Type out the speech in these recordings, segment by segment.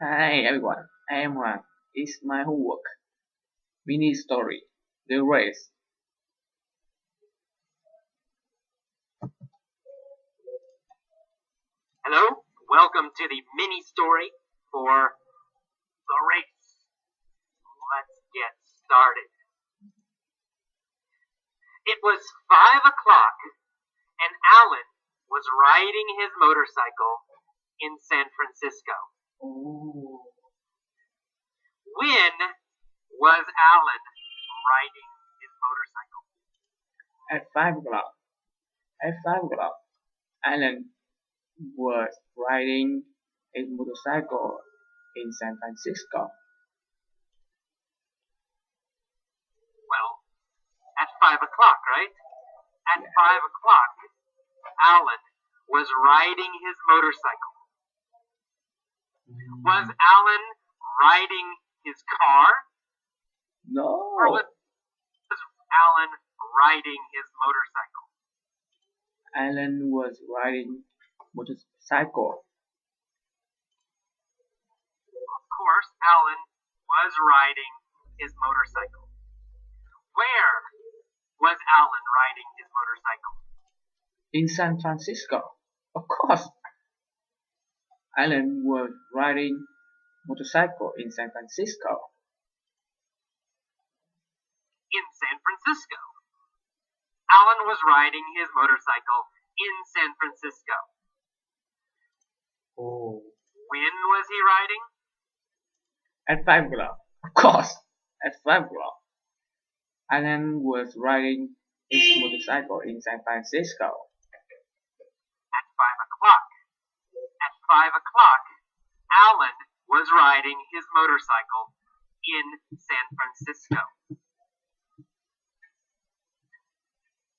Hi everyone, I am Juan. It's my homework. Mini story. The race. Hello, welcome to the mini story for the race. Let's get started. It was 5 o'clock and Alan was riding his motorcycle in San Francisco. Oh. When was Alan riding his motorcycle? At 5 o'clock. At 5 o'clock, Alan was riding a motorcycle in San Francisco. Well, at 5 o'clock, right? At 5 o'clock, Alan was riding his motorcycle. Was Alan riding his car? Or No, was Alan riding his motorcycle? Alan was riding motorcycle. Of course, Alan was riding his motorcycle. Where was Alan riding his motorcycle? In San Francisco. Of course, Alan was riding motorcycle in San Francisco. In San Francisco. Alan was riding his motorcycle in San Francisco. Oh. When was he riding? At 5 o'clock. Of course, at 5 o'clock. Alan was riding his motorcycle in San Francisco. At 5 o'clock. At 5 o'clock, Alan was riding his motorcycle in San Francisco.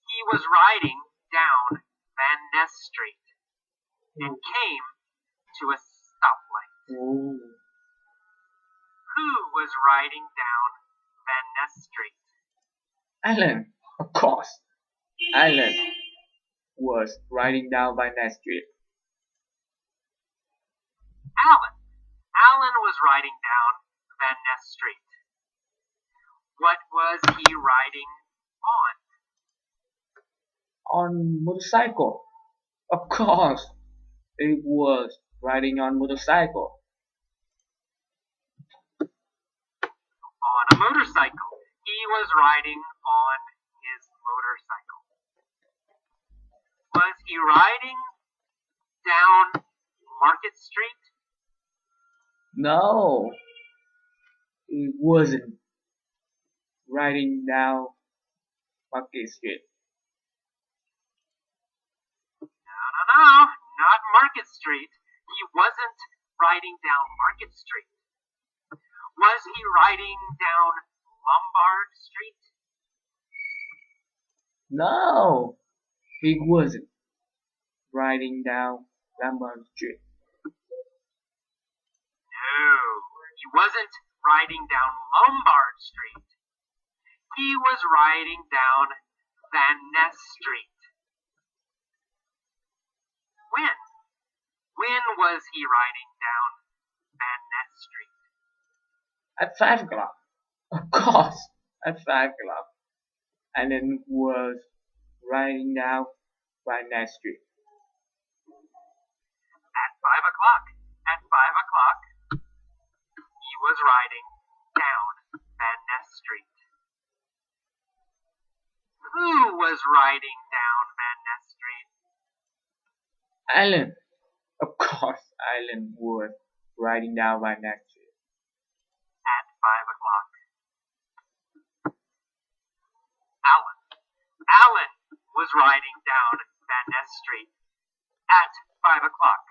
He was riding down Van Ness Street and came to a stoplight. Oh. Who was riding down Van Ness Street? Alan, of course. Alan was riding down Van Ness Street. Alan was riding down Van Ness Street. What was he riding on? On motorcycle. Of course, it was riding on motorcycle. On a motorcycle. He was riding on his motorcycle. Was he riding down Market Street? No, it wasn't riding down Market Street. No, not Market Street. He wasn't riding down Market Street. Was he riding down Lombard Street? No, he wasn't riding down Lombard Street. No, he wasn't riding down Lombard Street. He was riding down Van Ness Street. When? When was he riding down Van Ness Street? At 5 o'clock. Of course, at 5 o'clock. Alan was riding down Van Ness Street. At 5 o'clock. At 5 o'clock, he was riding down Van Ness Street. Who was riding down Van Ness Street? Alan. Of course, Alan was riding down Van Ness Street. At 5 o'clock. Alan was riding down Van Ness Street at 5 o'clock.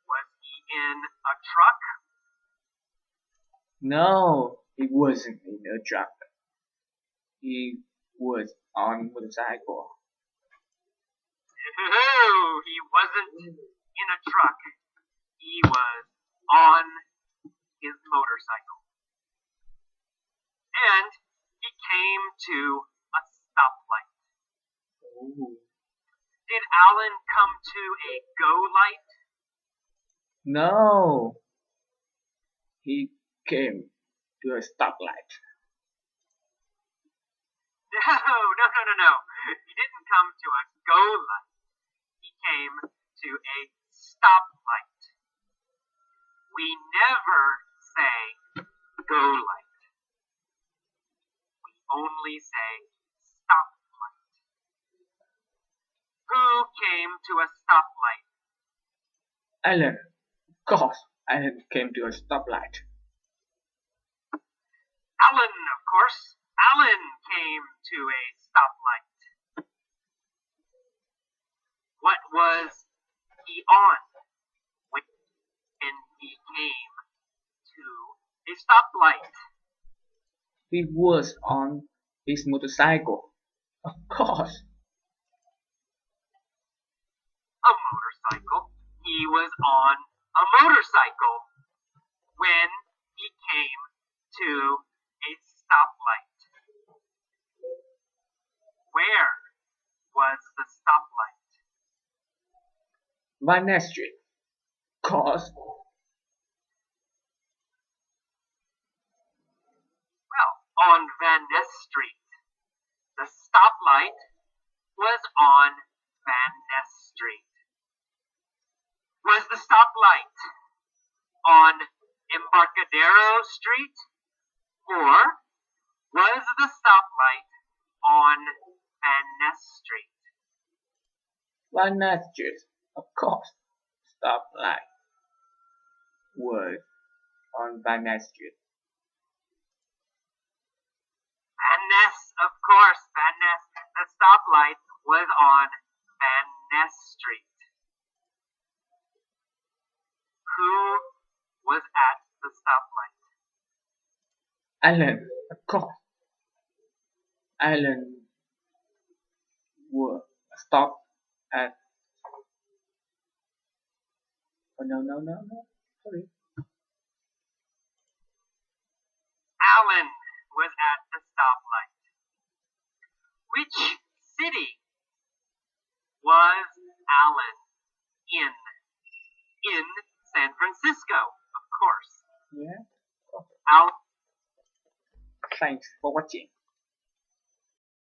Was he in a truck? No, he wasn't in a truck. He was on motorcycle. No, he wasn't in a truck. He was on his motorcycle. And he came to a stoplight. Oh. Did Alan come to a go light? No, he came to a stoplight. No. He didn't come to a go light. He came to a stoplight. We never say go light. We only say stoplight. Who came to a stoplight? Alan, of course, Alan came to a stoplight. Alan, of course. Alan came to a stoplight. What was he on when he came to a stoplight? He was on his motorcycle. Of course. A motorcycle. He was on a motorcycle when he came to a stoplight. Where was the stoplight? Van Ness Street. Of course. Well, on Van Ness Street. The stoplight was on Van Ness Street. Was the stoplight on Embarcadero Street? Or was the stoplight on Van Ness Street? Van Ness Street. Of course. Stoplight was on Van Ness Street. Van Ness, of course, Van Ness. The stoplight was on Van Ness Street. Who was at the stoplight? Alan, of course. Alan was stopped at. Oh no. Sorry. Alan was at the stoplight. Which city was Alan in? In San Francisco, of course. Yeah. Alan Thanks for watching.